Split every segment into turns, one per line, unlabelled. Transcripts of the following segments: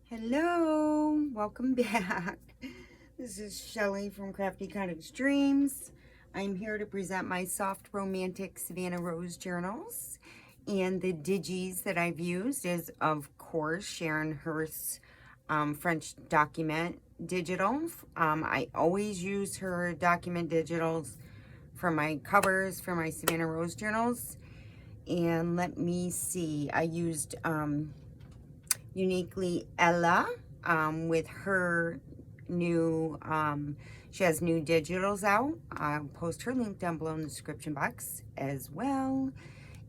Hello, welcome back. This is Shelly from Crafty Cottage Dreams. I'm here to present my soft romantic Savannah Rose journals. And the digis that I've used is, of course, Sharon Hurst's French document digital. I always use her document digitals for my covers for my Savannah Rose journals. And let me see, I used Uniquely Ella with her new, she has new digitals out. I'll post her link down below in the description box as well.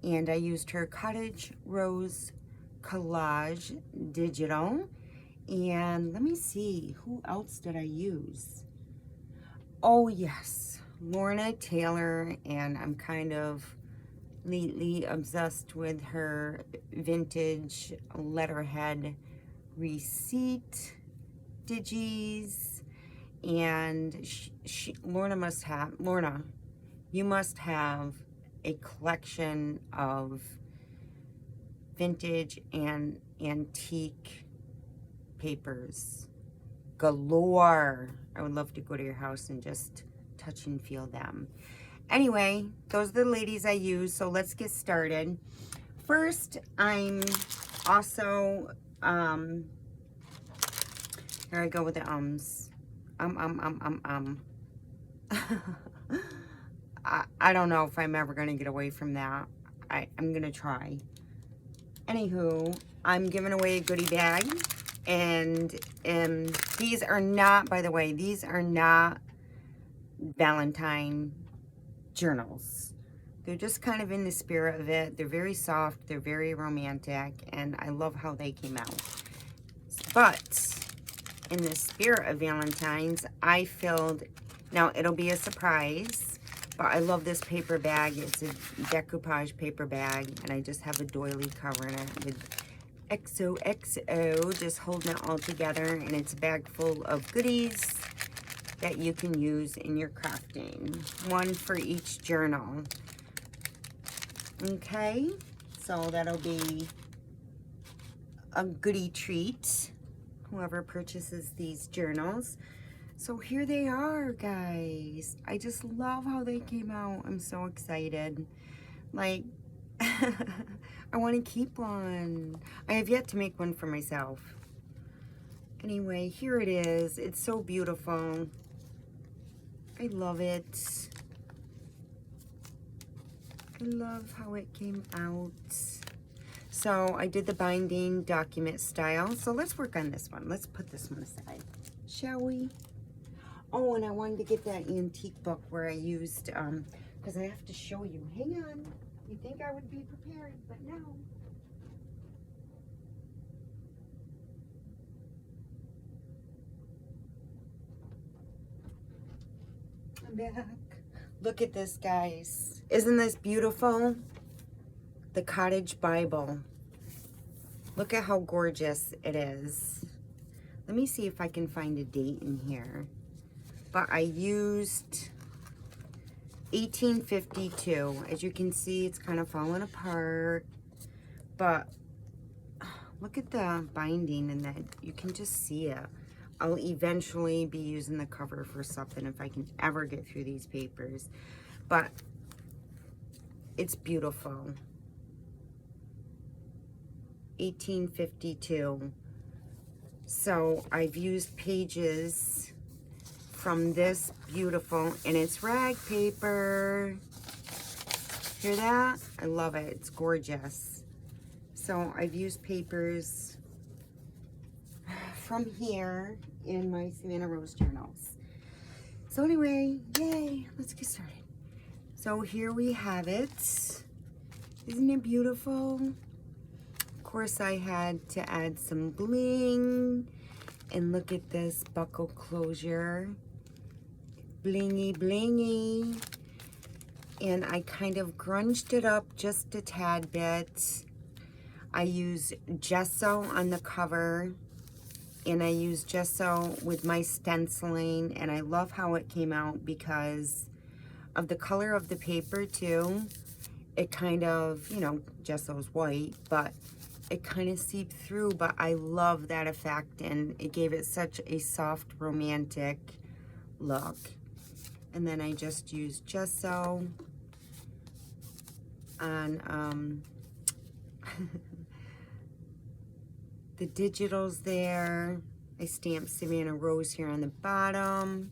And I used her Cottage Rose Collage digital. And let me see, who else did I use? Oh yes, Lorna Taylor, and I'm kind of lately obsessed with her vintage letterhead receipt digis. And Lorna, you must have a collection of vintage and antique papers galore. I would love to go to your house and just touch and feel them. Anyway, those are the ladies I use, so let's get started. First, I'm also, here I go with the ums. I don't know if I'm ever going to get away from that. I'm going to try. Anywho, I'm giving away a goodie bag. And these are not, by the way, these are not Valentine journals. They're just kind of in the spirit of it. They're very soft, they're very romantic, and I love how they came out. But in the spirit of Valentine's, I filled, now it'll be a surprise, but I love this paper bag. It's a decoupage paper bag, and I just have a doily covering it with XOXO, just holding it all together, and it's a bag full of goodies that you can use in your crafting. One for each journal. Okay, so that'll be a goodie treat, whoever purchases these journals. So here they are, guys. I just love how they came out. I'm so excited. Like, I want to keep one. I have yet to make one for myself. Anyway, here it is. It's so beautiful. I love it. I love how it came out. So I did the binding document style. So let's work on this one. Let's put this one aside, shall we? Oh, and I wanted to get that antique book where I used, because I have to show you. Hang on. You think I would be prepared, but no. I'm back. Look at this, guys. Isn't this beautiful? The Cottage Bible. Look at how gorgeous it is. Let me see if I can find a date in here. But I used 1852. As you can see, it's kind of falling apart. But look at the binding, and that you can just see it. I'll eventually be using the cover for something if I can ever get through these papers. But it's beautiful. 1852. So I've used pages from this beautiful, and it's rag paper. Hear that? I love it. It's gorgeous. So I've used papers from here in my Savannah Rose journals. So anyway, yay, let's get started. So here we have it. Isn't it beautiful? Of course, I had to add some bling. And look at this buckle closure. Blingy, blingy. And I kind of grunged it up just a tad bit. I used gesso on the cover. And I used gesso with my stenciling. And I love how it came out because of the color of the paper too. It kind of, you know, gesso's white, but it kind of seeped through, but I love that effect, and it gave it such a soft, romantic look. And then I just used gesso on the digitals there. I stamped Savannah Rose here on the bottom.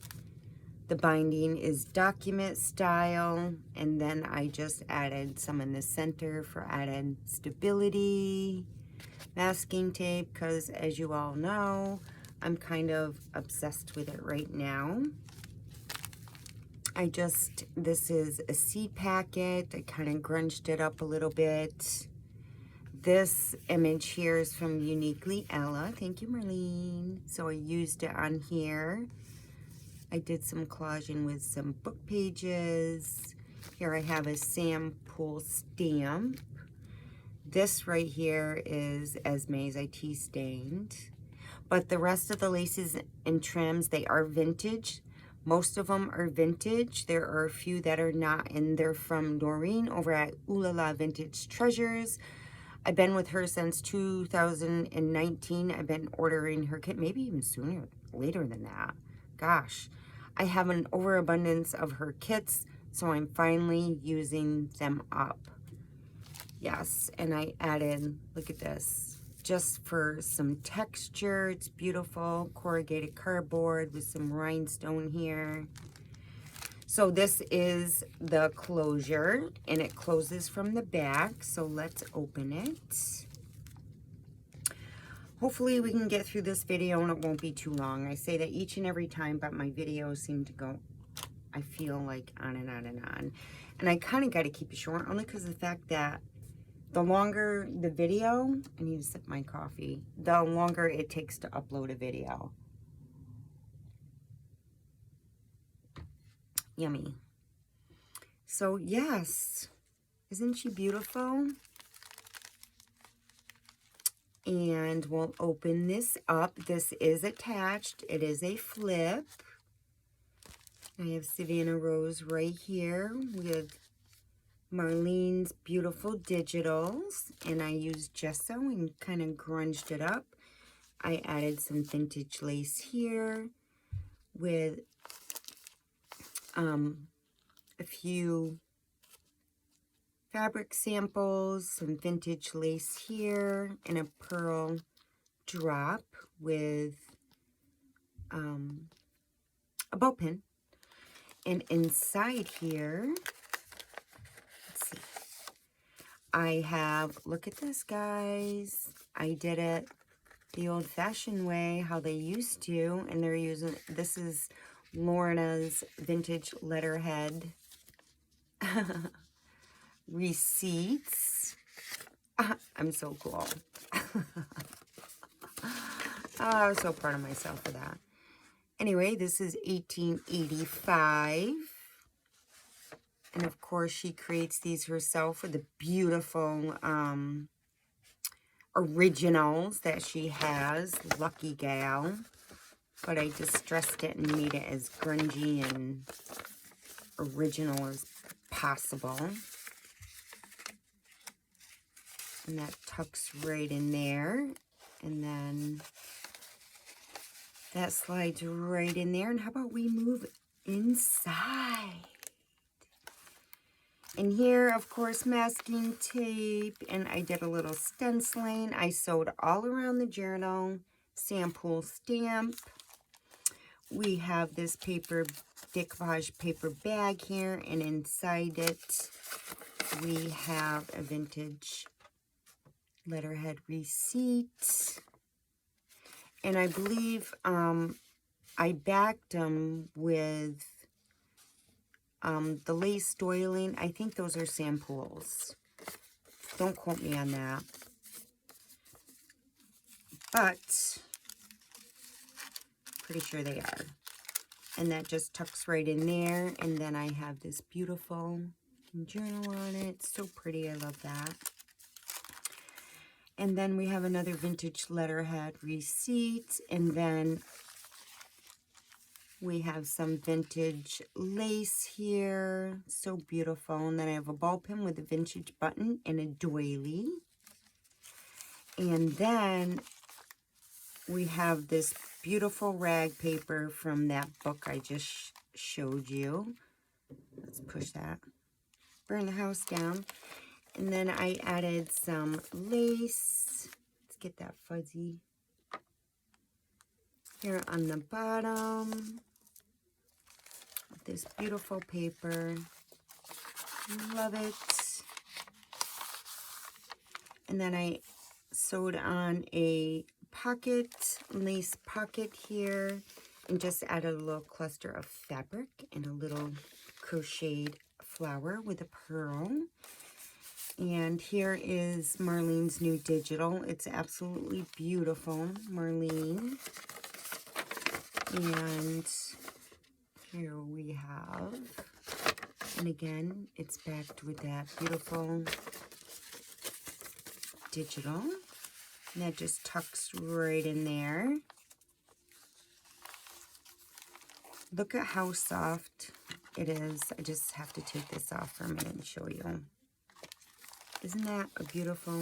The binding is document style, and then I just added some in the center for added stability. Masking tape, because as you all know, I'm kind of obsessed with it right now. This is a seed packet. I kind of grunged it up a little bit. This image here is from Uniquely Ella. Thank you, Marlene. So I used it on here. I did some collaging with some book pages. Here I have a sample stamp. This right here is Esme's. I tea stained. But the rest of the laces and trims, they are vintage. Most of them are vintage. There are a few that are not, and they're from Noreen over at Ooh La La Vintage Treasures. I've been with her since 2019. I've been ordering her kit, maybe even sooner, later than that. Gosh, I have an overabundance of her kits, so I'm finally using them up. Yes, and I added, look at this, just for some texture. It's beautiful, corrugated cardboard with some rhinestone here. So this is the closure, and it closes from the back, so let's open it. Hopefully we can get through this video and it won't be too long. I say that each and every time, but my videos seem to go, I feel like, on and on and on. And I kind of got to keep it short, only because of the fact that the longer the video, I need to sip my coffee, the longer it takes to upload a video. Yummy. So yes, isn't she beautiful? And we'll open this up. This is attached. It is a flip. I have Savannah Rose right here with Marlene's beautiful digitals, and I used gesso and kind of grunged it up. I added some vintage lace here with a few fabric samples, some vintage lace here, and a pearl drop with a bow pin. And inside here, let's see, I have, look at this, guys. I did it the old-fashioned way, how they used to, and they're using, this is Lorna's vintage letterhead receipts. I'm so cool. I'm so proud of myself for that. Anyway, this is 1885. And of course, she creates these herself with the beautiful originals that she has. Lucky gal. But I distressed it and made it as grungy and original as possible. And that tucks right in there. And then that slides right in there. And how about we move inside? And here, of course, masking tape. And I did a little stenciling. I sewed all around the journal. Sample stamp. We have this paper, decoupage paper bag here. And inside it, we have a vintage letterhead receipt. And I believe I backed them with the lace doiling. I think those are samples. Don't quote me on that. But pretty sure they are. And that just tucks right in there. And then I have this beautiful journal on it. So pretty. I love that. And then we have another vintage letterhead receipt. And then we have some vintage lace here. So beautiful. And then I have a ball pin with a vintage button and a doily. And then we have this beautiful rag paper from that book I just showed you. Let's push that. Burn the house down. And then I added some lace. Let's get that fuzzy. Here on the bottom. This beautiful paper. Love it. And then I sewed on a pocket, lace pocket here, and just added a little cluster of fabric and a little crocheted flower with a pearl. And here is Marlene's new digital. It's absolutely beautiful, Marlene. And here we have, and again, it's backed with that beautiful digital. And that just tucks right in there. Look at how soft it is. I just have to take this off for a minute and show you. Isn't that a beautiful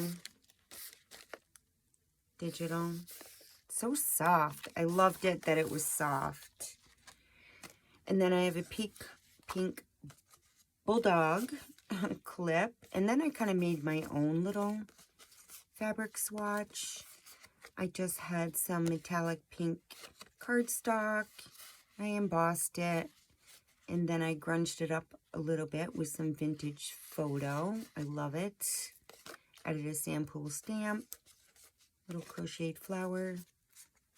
digital? So soft. I loved it that it was soft. And then I have a pink bulldog clip. And then I kind of made my own little fabric swatch. I just had some metallic pink cardstock. I embossed it. And then I grunged it up a little bit with some vintage photo. I love it. Added a sample stamp. Little crocheted flower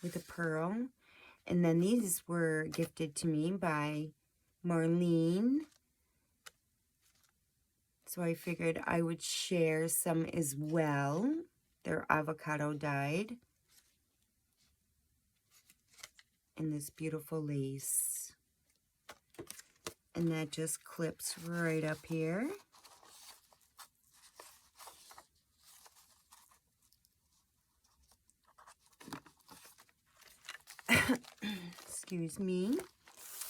with a pearl. And then these were gifted to me by Marlene. So I figured I would share some as well. They're avocado dyed. And this beautiful lace. And that just clips right up here. Excuse me.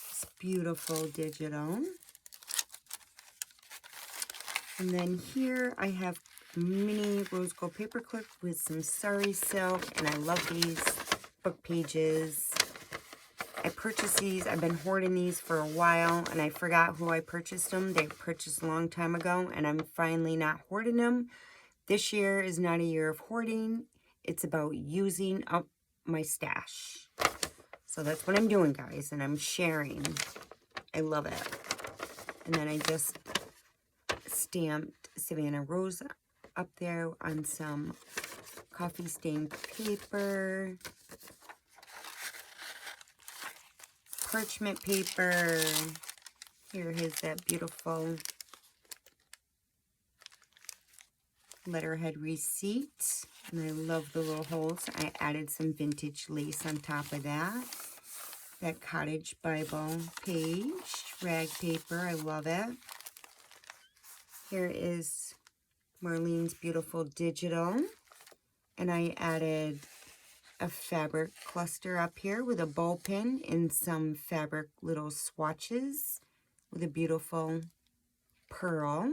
It's beautiful digital. And then here I have mini rose gold paper clip with some sari silk, and I love these book pages. I purchased these. I've been hoarding these for a while, and I forgot who I purchased them. They purchased a long time ago, and I'm finally not hoarding them. This year is not a year of hoarding. It's about using up my stash. So that's what I'm doing, guys, and I'm sharing. I love it. And then I just stamped Savannah Rose up there on some coffee stained paper, parchment paper. Here is that beautiful letterhead receipt. And I love the little holes. I added some vintage lace on top of that. That Cottage Bible page, rag paper. I love it. Here is Marlene's beautiful digital. And I added a fabric cluster up here with a bow pin and some fabric little swatches with a beautiful pearl.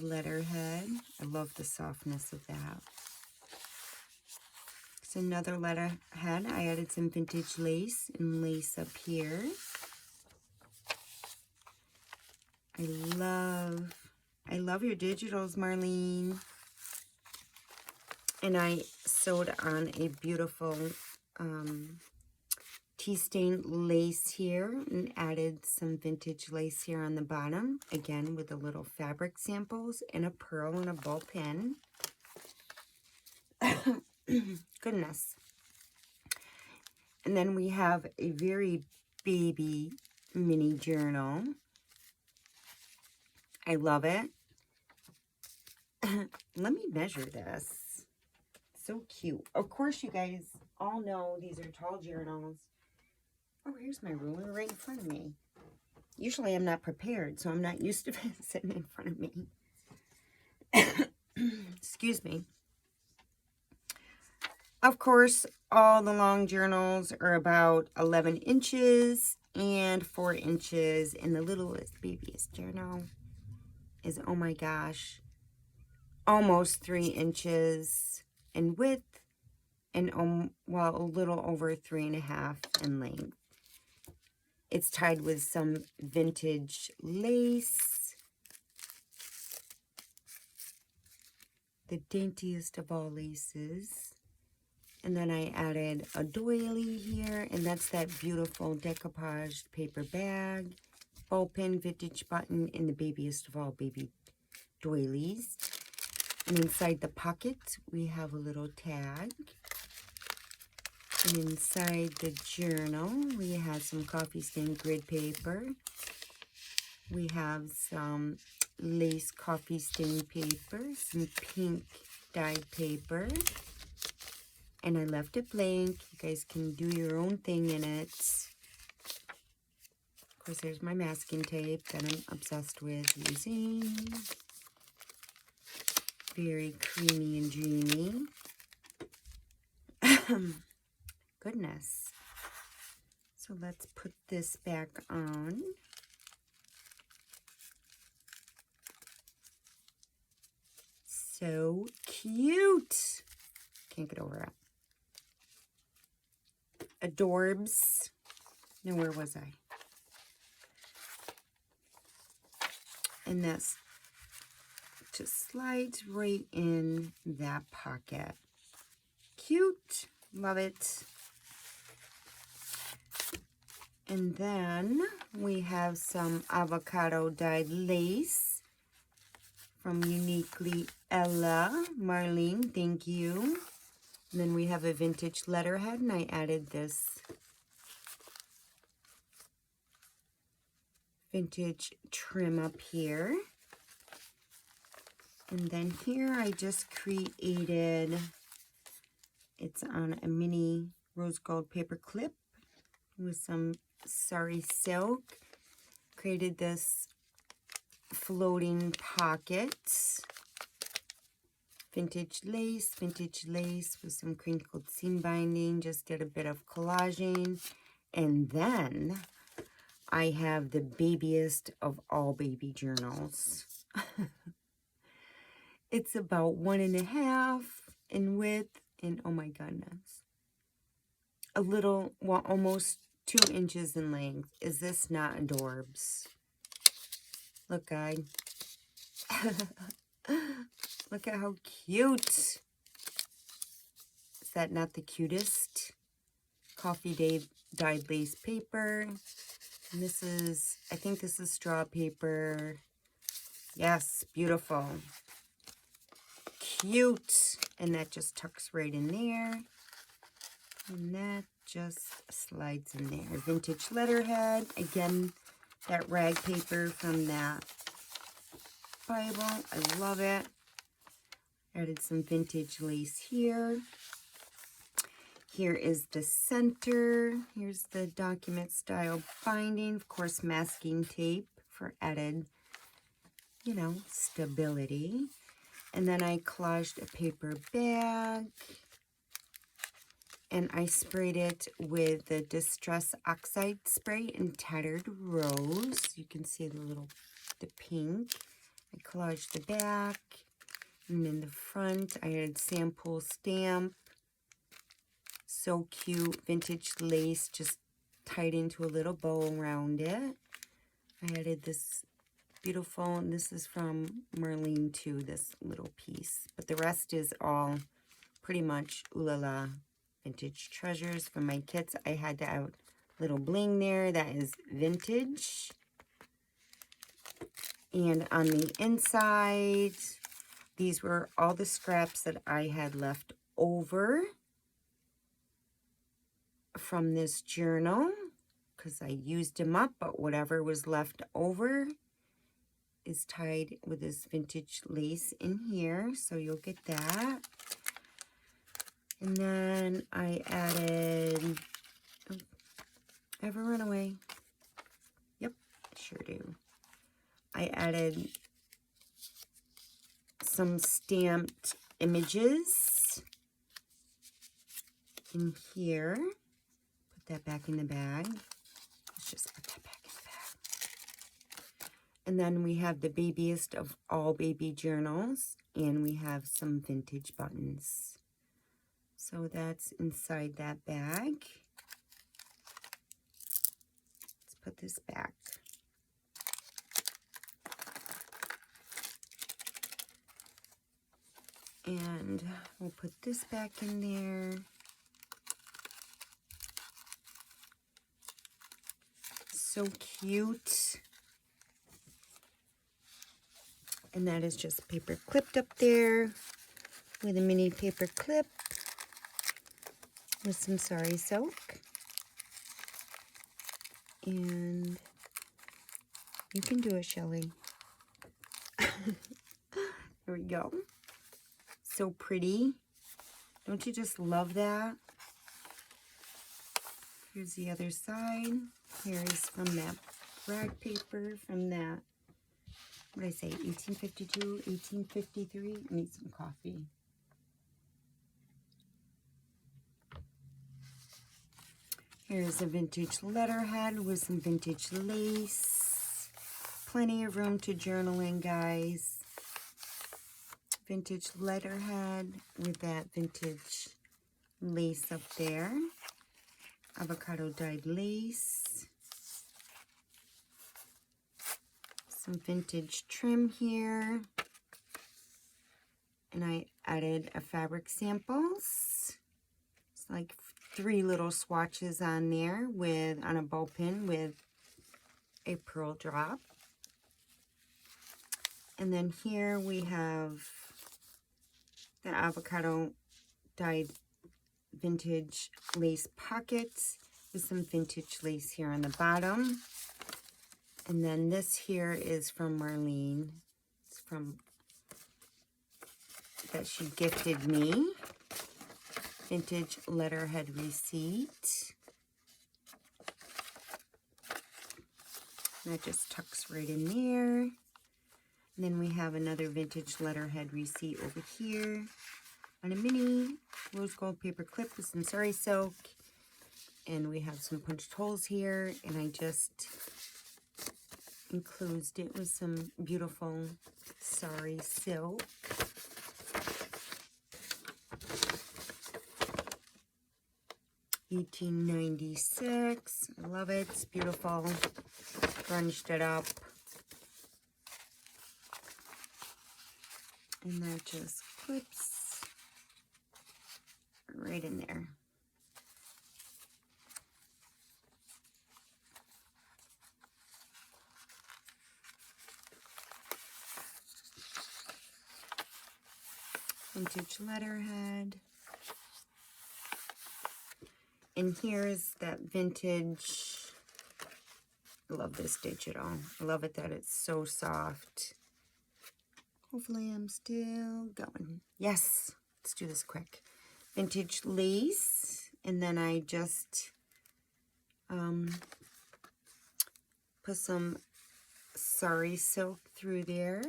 Letterhead. I love the softness of that. It's another letterhead. I added some vintage lace and lace up here. I love your digitals, Marlene. And I sewed on a beautiful tea-stained lace here and added some vintage lace here on the bottom, again with the little fabric samples and a pearl and a ball pin. Goodness. And then we have a very baby mini journal. I love it. Let me measure this. So cute. Of course, you guys all know these are tall journals. Oh, here's my ruler right in front of me. Usually I'm not prepared, so I'm not used to it sitting in front of me. Excuse me. Of course, all the long journals are about 11 inches, and 4 inches. And the littlest baby's journal is, oh my gosh, almost 3 inches in width and well, a little over 3.5 in length. It's tied with some vintage lace, the daintiest of all laces. And then I added a doily here, and that's that beautiful decoupaged paper bag, ball pin, vintage button, and the babiest of all baby doilies. And inside the pocket, we have a little tag. And inside the journal, we have some coffee stained grid paper. We have some lace coffee stained paper, some pink dyed paper. And I left it blank. You guys can do your own thing in it. Of course, there's my masking tape that I'm obsessed with using. Very creamy and dreamy. Goodness. So let's put this back on. So cute. Can't get over it. Adorbs. Now, where was I? And this just slides right in that pocket. Cute. Love it. And then we have some avocado dyed lace from Uniquely Ella. Marlene, thank you. And then we have a vintage letterhead, and I added this vintage trim up here. And then here I just created, it's on a mini rose gold paper clip with some sari silk. Created this floating pocket. Vintage lace with some crinkled seam binding. Just did a bit of collaging. And then I have the babiest of all baby journals. It's about 1.5 in width, and oh my goodness. A little, well, almost 2 inches in length. Is this not adorbs? Look, guys. Look at how cute. Is that not the cutest? Coffee dyed lace paper. And this is, I think this is straw paper. Yes, beautiful. Cute. And that just tucks right in there. And that just slides in there. Vintage letterhead. Again, that rag paper from that Bible. I love it. Added some vintage lace here. Here is the center. Here's the document style binding. Of course, masking tape for added, you know, stability. And then I collaged a paper bag. And I sprayed it with the Distress Oxide spray in Tattered Rose. You can see the pink. I collaged the back. And in the front, I added sample stamp. So cute. Vintage lace just tied into a little bow around it. I added this beautiful, and this is from Marlene too, this little piece. But the rest is all pretty much Ooh La La vintage treasures from my kits. I had to add little bling there. That is vintage. And on the inside, these were all the scraps that I had left over from this journal, because I used them up, but whatever was left over is tied with this vintage lace in here, so you'll get that. And then I added, oh, ever run away? Yep, I sure do. I added some stamped images in here. Put that back in the bag. Let's just And then we have the babiest of all baby journals, and we have some vintage buttons. So that's inside that bag. Let's put this back. And we'll put this back in there. So cute. And that is just paper clipped up there with a mini paper clip with some sari silk. And you can do it, Shelly. Here we go. So pretty. Don't you just love that? Here's the other side. Here is from that rag paper, from that, what did I say, 1852, 1853? I need some coffee. Here's a vintage letterhead with some vintage lace. Plenty of room to journal in, guys. Vintage letterhead with that vintage lace up there. Avocado dyed lace. Some vintage trim here. And I added a fabric samples. It's like 3 little swatches on there with, on a ball pin with a pearl drop. And then here we have the avocado dyed vintage lace pockets with some vintage lace here on the bottom. And then this here is from Marlene. It's from, that she gifted me. Vintage letterhead receipt. And that just tucks right in there. And then we have another vintage letterhead receipt over here on a mini rose gold paper clip with some sari silk. And we have some punched holes here, and I just enclosed it with some beautiful sari silk. $18.96. I love it. It's beautiful. Scrunched it up. And that just clips right in there. Vintage letterhead. And here's that vintage. I love this digital. I love it that it's so soft. Hopefully I'm still going. Yes, let's do this quick. Vintage lace. And then I just put some sari silk through there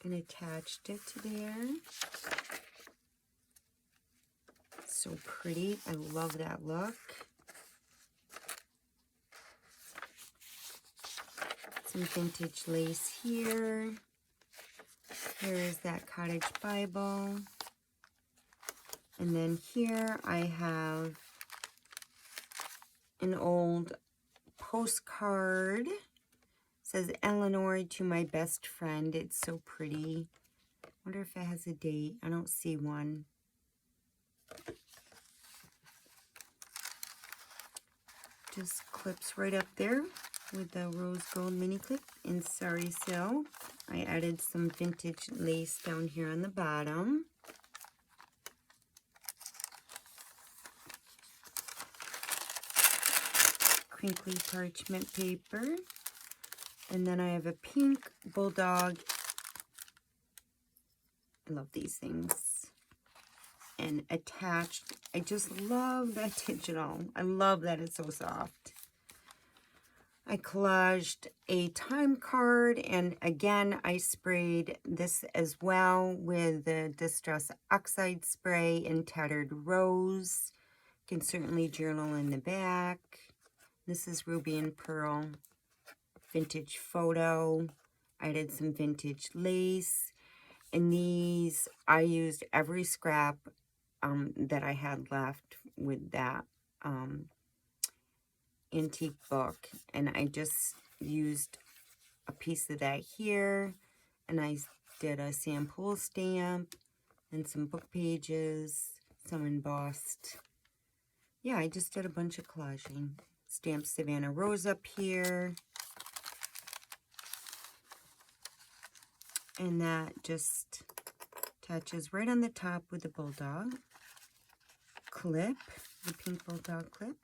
and attached it to there. So pretty. I love that look. Some vintage lace here. Here is that Cottage Bible. And then here I have an old postcard. It says, Eleanor, to my best friend. It's so pretty. Wonder if it has a date. I don't see one. Just clips right up there with the rose gold mini clip in sari silk. I added some vintage lace down here on the bottom. Crinkly parchment paper. And then I have a pink bulldog. I love these things. And attached, I just love that digital. I love that it's so soft. I collaged a time card, and again, I sprayed this as well with the Distress Oxide spray in Tattered Rose. You can certainly journal in the back. This is Ruby and Pearl. vintage photo. I did some vintage lace. And these, I used every scrap that I had left with that antique book. And I just used a piece of that here. And I did a sample stamp and some book pages, some embossed. Yeah, I just did a bunch of collaging. Stamped Savannah Rose up here. And that just attaches right on the top with the bulldog clip, the pink bulldog clip.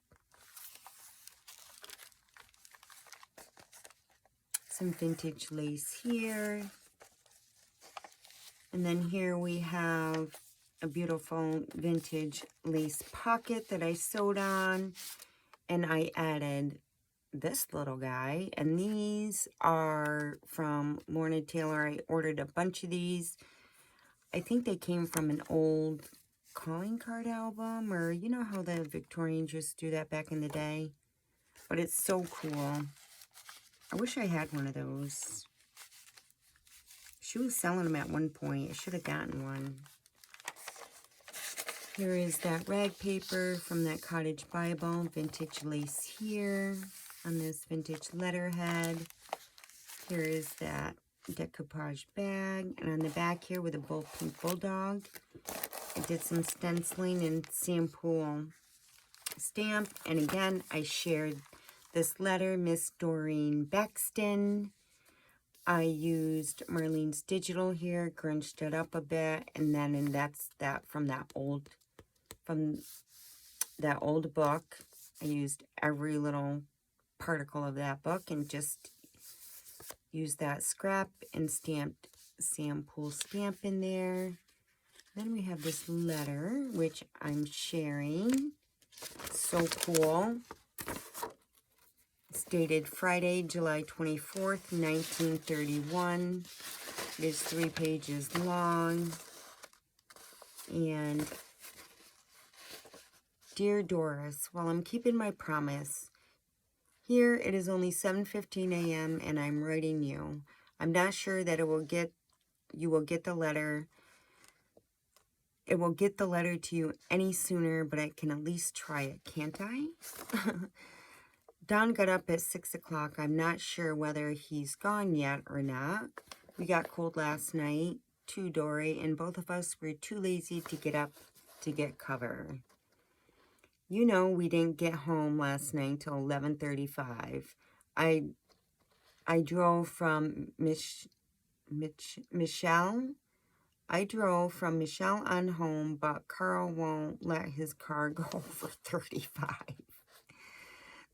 Some vintage lace here. And then here we have a beautiful vintage lace pocket that I sewed on. And I added this little guy. And these are from Lorna Taylor. I ordered a bunch of these. I think they came from an old calling card album. Or you know how the Victorians used to do that back in the day? But it's so cool. I wish I had one of those. She was selling them at one point. I should have gotten one. Here is that rag paper from that Cottage Bible. Vintage lace here on this vintage letterhead. Here is that decoupage bag. And on the back here with a pink bulldog, I did some stenciling and sample stamp. And again, I shared this letter, Miss Doreen Bexton. I used Marlene's Digital here, grunched it up a bit, and that's that from that old book. I used every little particle of that book and just used that scrap and stamped sample stamp in there. Then we have this letter, which I'm sharing. So cool. It's dated Friday, July 24th, 1931. It is 3 pages long. And Dear Doris, while I'm keeping my promise, here it is only 7:15 a.m. and I'm writing you. I'm not sure that you will get the letter. It will get the letter to you any sooner, but I can at least try it, can't I? Don got up at 6 o'clock. I'm not sure whether he's gone yet or not. We got cold last night, too, Dory, and both of us were too lazy to get up to get cover. You know, we didn't get home last night till 11:35. I drove from Michelle. I drove from Michelle on home, but Carl won't let his car go for 35.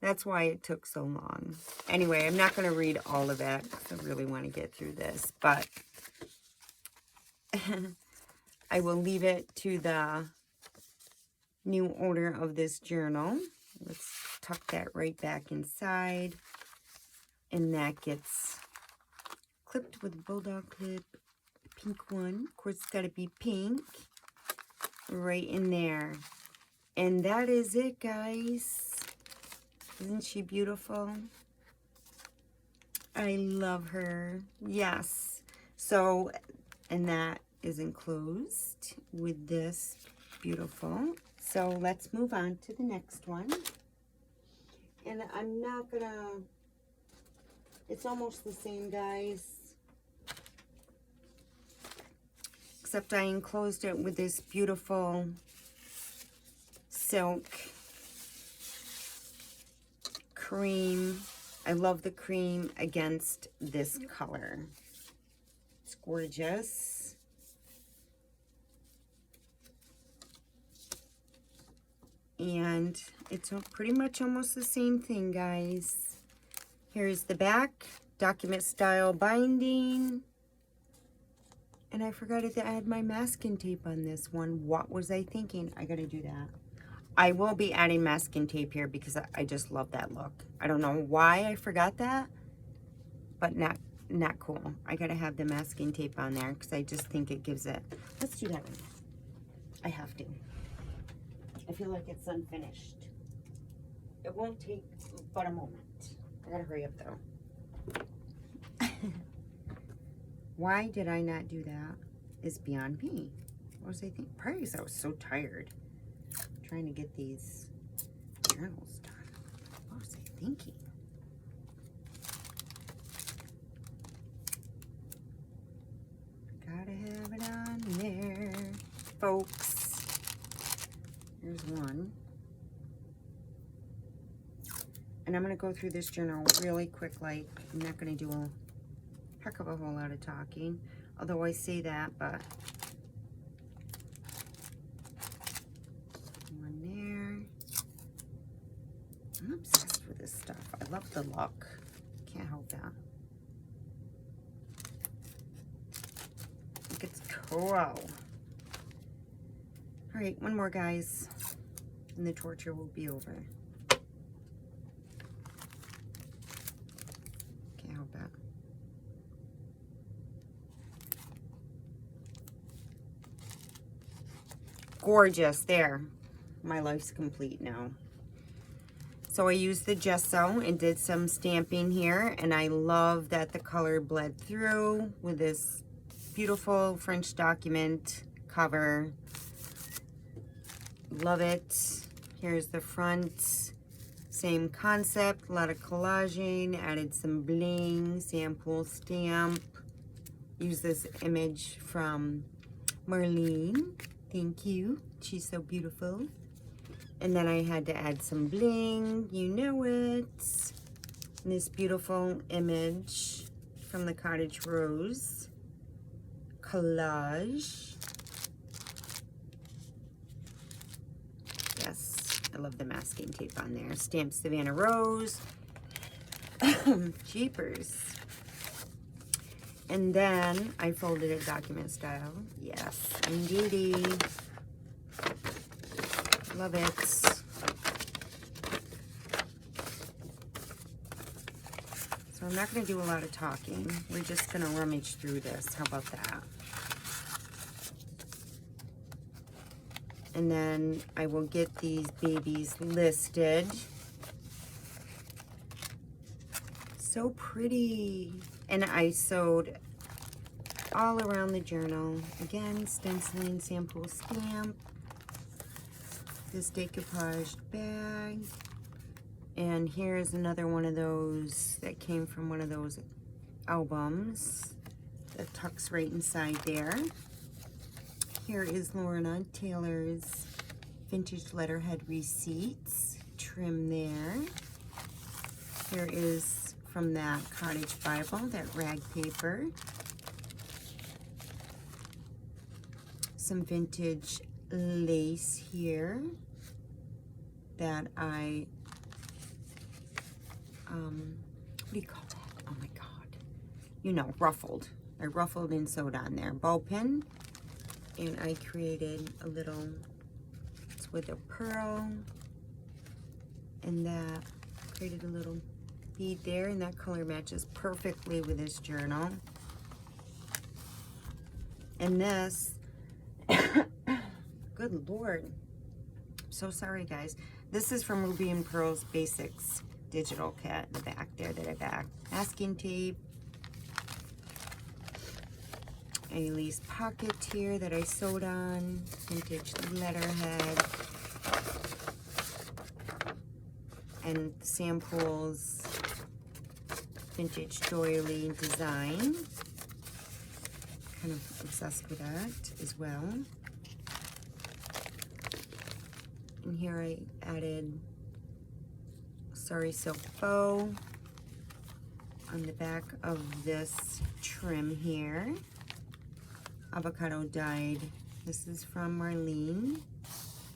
That's why it took so long. Anyway, I'm not going to read all of it because I really want to get through this, but I will leave it to the new owner of this journal. Let's tuck that right back inside. And that gets clipped with a bulldog clip, pink one. Of course, it's got to be pink right in there. And that is it, guys. Isn't she beautiful? I love her. Yes. So, and that is enclosed with this beautiful. So let's move on to the next one. And I'm not gonna, it's almost the same, guys. Except I enclosed it with this beautiful silk cream. I love the cream against this color. It's gorgeous. And it's pretty much almost the same thing, guys. Here's the back, document style binding. And I forgot to add my masking tape on this one. What was I thinking? I gotta do that. I will be adding masking tape here because I just love that look. I don't know why I forgot that, but not cool. I gotta have the masking tape on there because I just think it gives it. Let's do that right now. I have to. I feel like it's unfinished. It won't take but a moment. I gotta hurry up though. Why did I not do that is beyond me. What was I thinking? Probably because I was so tired trying to get these journals done. What was I thinking? Gotta have it on there, folks. Here's one. And I'm going to go through this journal really quick, like, I'm not going to do a heck of a whole lot of talking. Although I say that, but one there. I'm obsessed with this stuff. I love the look. Can't help that. I think it's cool. All right, one more, guys, and the torture will be over. Can't help that. Gorgeous. There. My life's complete now. So I used the gesso and did some stamping here, and I love that the color bled through with this beautiful French document cover. Love it. Here's the front. Same concept, a lot of collaging, added some bling, sample stamp. Use this image from Marlene. Thank you. She's so beautiful. And then I had to add some bling. You know it. And this beautiful image from the Cottage Rose collage. Yes, I love the masking tape on there. Stamped Savannah Rose. Jeepers. And then I folded it document style. Yes, indeedy. Love it. So I'm not going to do a lot of talking. We're just going to rummage through this. How about that? And then I will get these babies listed. So pretty. And I sewed all around the journal. Again, stenciling, sample stamp. This decoupage bag. And here's another one of those that came from one of those albums that tucks right inside there. Here is Lorna Taylor's vintage letterhead receipts. Trim there. Here is from that Cottage Bible, that rag paper. Some vintage lace here that I, what do you call that? Oh my God. You know, ruffled. I ruffled and sewed on there. Ball pin. And I created a little, it's with a pearl. And that, created a little bead there. And that color matches perfectly with this journal. And this, good Lord. So sorry, guys. This is from Ruby and Pearl's Basics digital kit in the back there that I backed. Masking tape. A lace pocket here that I sewed on. Vintage letterhead. And samples. Vintage doily design. Kind of obsessed with that as well. And here I added Sorry Silk Bow on the back of this trim here. Avocado dyed. This is from Marlene.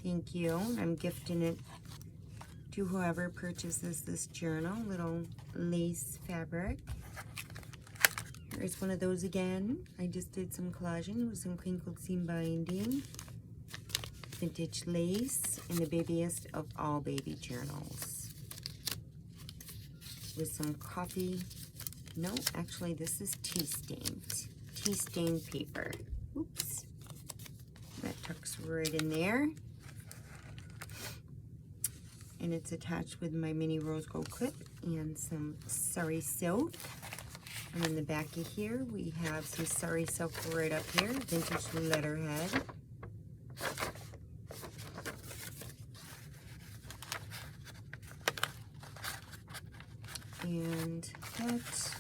Thank you. I'm gifting it to whoever purchases this journal. Little lace fabric. Here's one of those again. I just did some collaging with some crinkled seam binding. Vintage lace in the babiest of all baby journals. With some coffee. No, actually this is tea stained. Tea stained paper. Oops. That tucks right in there. And it's attached with my mini rose gold clip and some Sorry Silk. And in the back of here, we have some sari silk right up here, vintage letterhead. And that's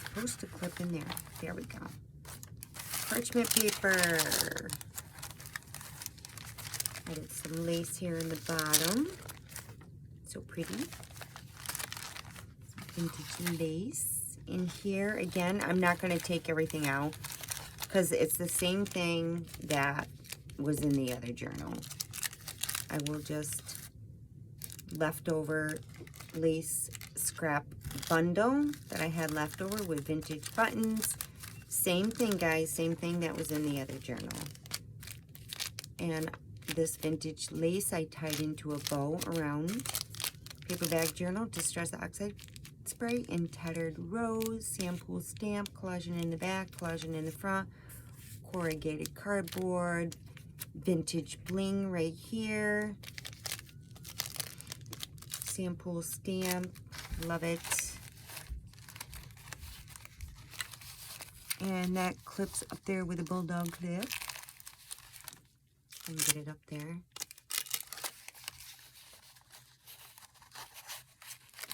supposed to clip in there. There we go. Parchment paper. Added some lace here in the bottom. So pretty. Some vintage lace. In here, again, I'm not going to take everything out because it's the same thing that was in the other journal. I will just leftover lace scrap bundle that I had left over with vintage buttons. Same thing, guys, same thing that was in the other journal. And this vintage lace I tied into a bow around paper bag journal, Distress Oxide spray, and tattered rose, sample stamp, collaging in the back, collaging in the front, corrugated cardboard, vintage bling right here, sample stamp, love it. And that clips up there with a bulldog clip. And get it up there.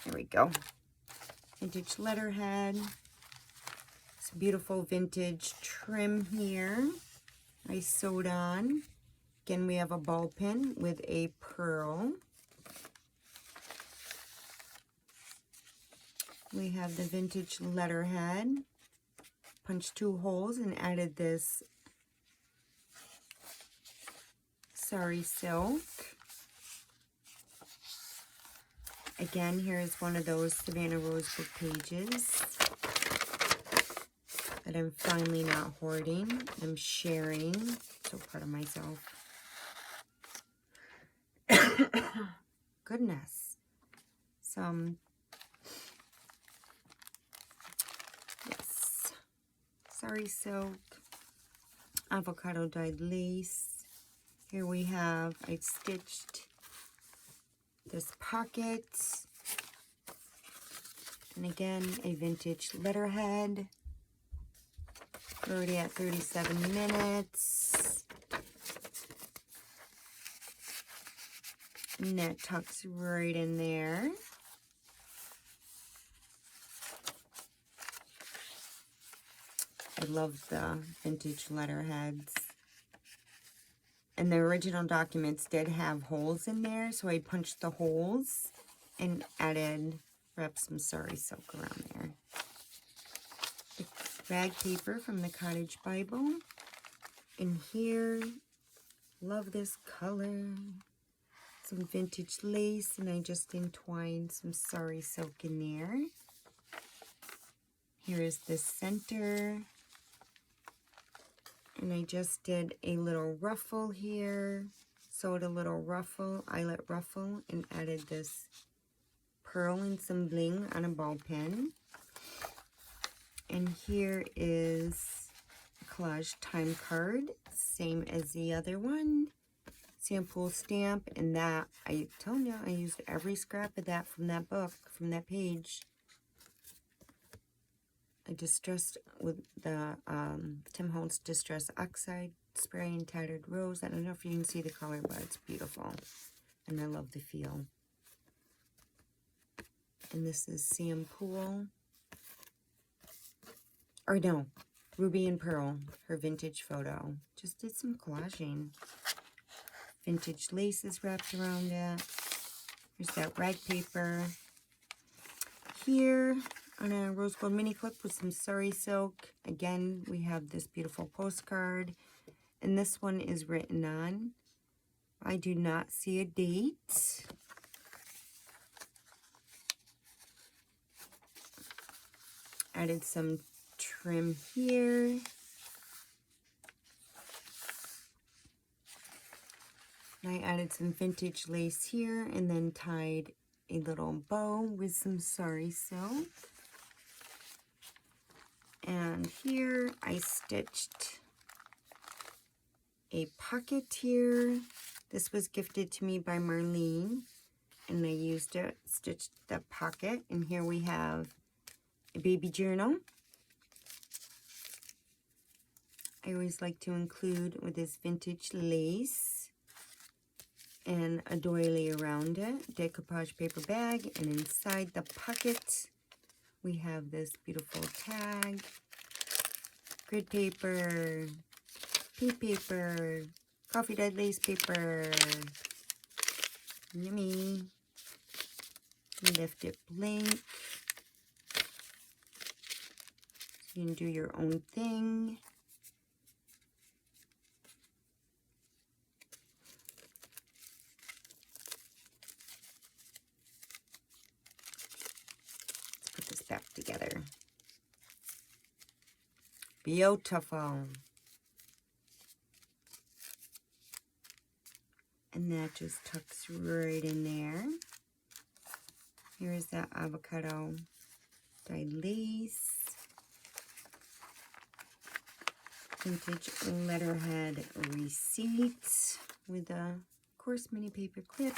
There we go. Vintage letterhead. It's a beautiful vintage trim here. I sewed on. Again, we have a ball pin with a pearl. We have the vintage letterhead. Punched 2 holes and added this sari silk. Again, here is one of those Savannah Rosebook pages that I'm finally not hoarding. I'm sharing. So proud of myself. Goodness. Some, yes, sari silk, avocado dyed lace. Here we have, I stitched this pocket, and again, a vintage letterhead. We're already at 37 minutes. And that tucks right in there. I love the vintage letterheads. And the original documents did have holes in there, so I punched the holes and wrapped some sari silk around there. The rag paper from the Cottage Bible. In here, love this color. Some vintage lace, and I just entwined some sari silk in there. Here is the center. And I just did a little ruffle here, sewed a little ruffle, eyelet ruffle, and added this pearl and some bling on a ball pin. And here is a collage time card, same as the other one. Sample stamp, and that, I told you, I used every scrap of that from that book, from that page. I distressed with the Tim Holtz Distress Oxide spray and tattered rose. I don't know if you can see the color, but it's beautiful. And I love the feel. And this is Sam Poole. Or no, Ruby and Pearl, her vintage photo. Just did some collaging. Vintage laces wrapped around it. Here's that rag paper. Here, on a rose gold mini clip with some sari silk. Again, we have this beautiful postcard. And this one is written on. I do not see a date. Added some trim here. And I added some vintage lace here and then tied a little bow with some sari silk. And here I stitched a pocket here. This was gifted to me by Marlene, and I used it, stitched the pocket. And here we have a baby journal. I always like to include with this vintage lace and a doily around it, decoupage paper bag, and inside the pocket we have this beautiful tag, grid paper, pink paper, coffee dyed lace paper. Yummy. You left it blank. You can do your own thing. Let's put this back together. Beautiful. And that just tucks right in there. Here's that avocado dyed lace. Vintage letterhead receipt with a, of course, mini paper clip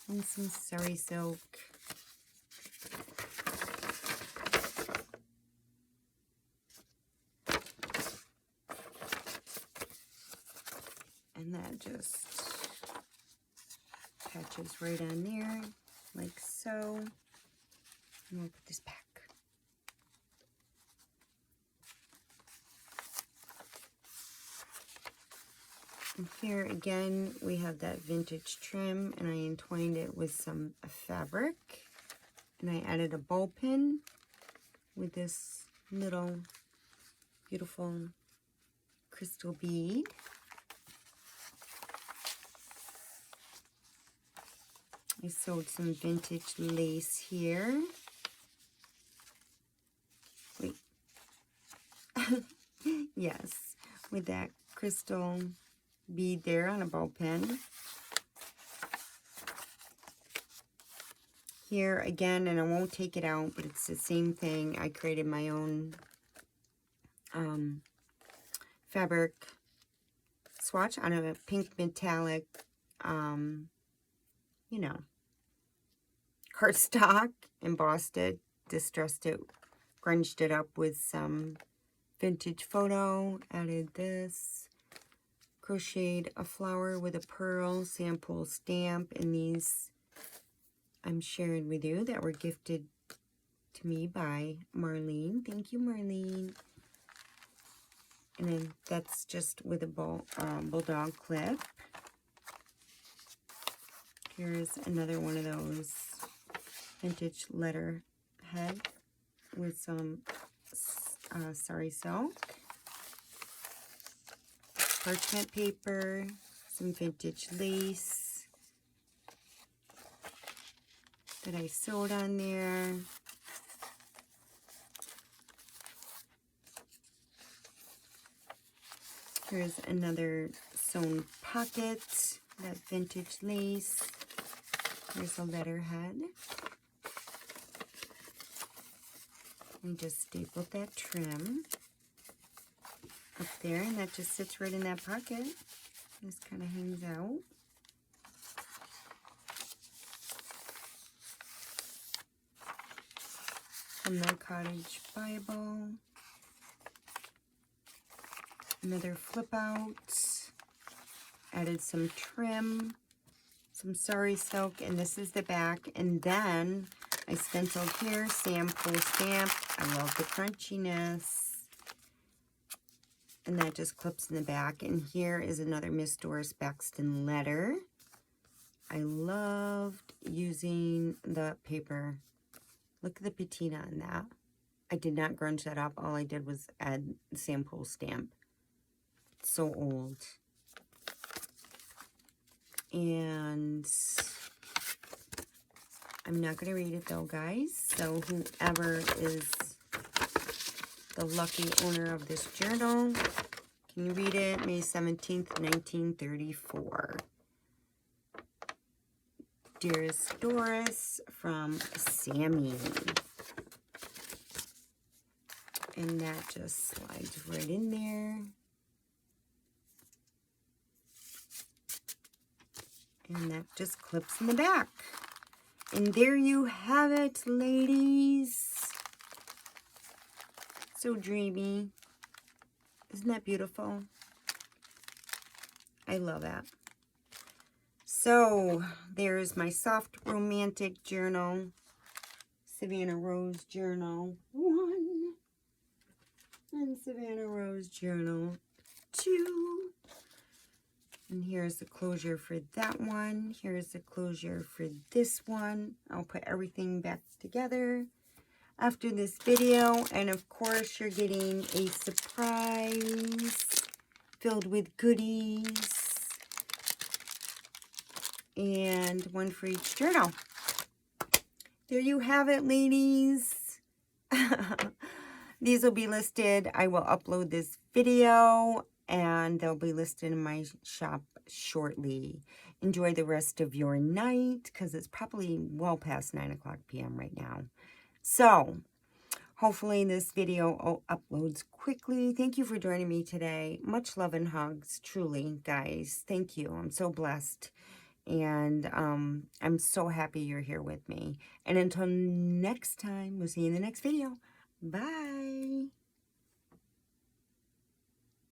and some sari silk. And that just patches right on there, like so. And we'll put this back. And here again, we have that vintage trim, and I entwined it with some fabric. And I added a ball pin with this little beautiful crystal bead. I sewed some vintage lace here. Wait. Yes, with that crystal bead there on a ball pin. Here again, and I won't take it out, but it's the same thing. I created my own fabric swatch on a pink metallic, you know, cardstock, embossed it, distressed it, grunged it up with some vintage photo, added this, crocheted a flower with a pearl sample stamp, and these I'm sharing with you that were gifted to me by Marlene. Thank you, Marlene. And then that's just with a bulldog clip. Here's another one of those vintage letterhead with some sari silk, parchment paper, some vintage lace that I sewed on there. Here's another sewn pocket, that vintage lace. Here's a letterhead. And just stapled that trim up there, and that just sits right in that pocket. This kind of hangs out. From the Cottage Bible. Another flip out. Added some trim, some sari silk, and this is the back. And then I stenciled here, sample stamp. I love the crunchiness. And that just clips in the back. And here is another Miss Doris Baxton letter. I loved using the paper. Look at the patina on that. I did not grunge that up. All I did was add the sample stamp. It's so old. And I'm not going to read it though, guys. So whoever is the lucky owner of this journal, can you read it? May 17th, 1934. Dearest Doris, from Sammy. And that just slides right in there. And that just clips in the back. And there you have it, ladies. So dreamy. Isn't that beautiful? I love that. So, there's my soft romantic journal. Savannah Rose Journal 1. And Savannah Rose Journal 2. And here's the closure for that one. Here's the closure for this one. I'll put everything back together after this video. And of course, you're getting a surprise filled with goodies. And one for each journal. There you have it, ladies. These will be listed. I will upload this video and they'll be listed in my shop shortly. Enjoy the rest of your night because it's probably well past 9 o'clock p.m. right now. So, hopefully this video uploads quickly. Thank you for joining me today. Much love and hugs, truly, guys. Thank you. I'm so blessed. And I'm so happy you're here with me. And until next time, we'll see you in the next video. Bye.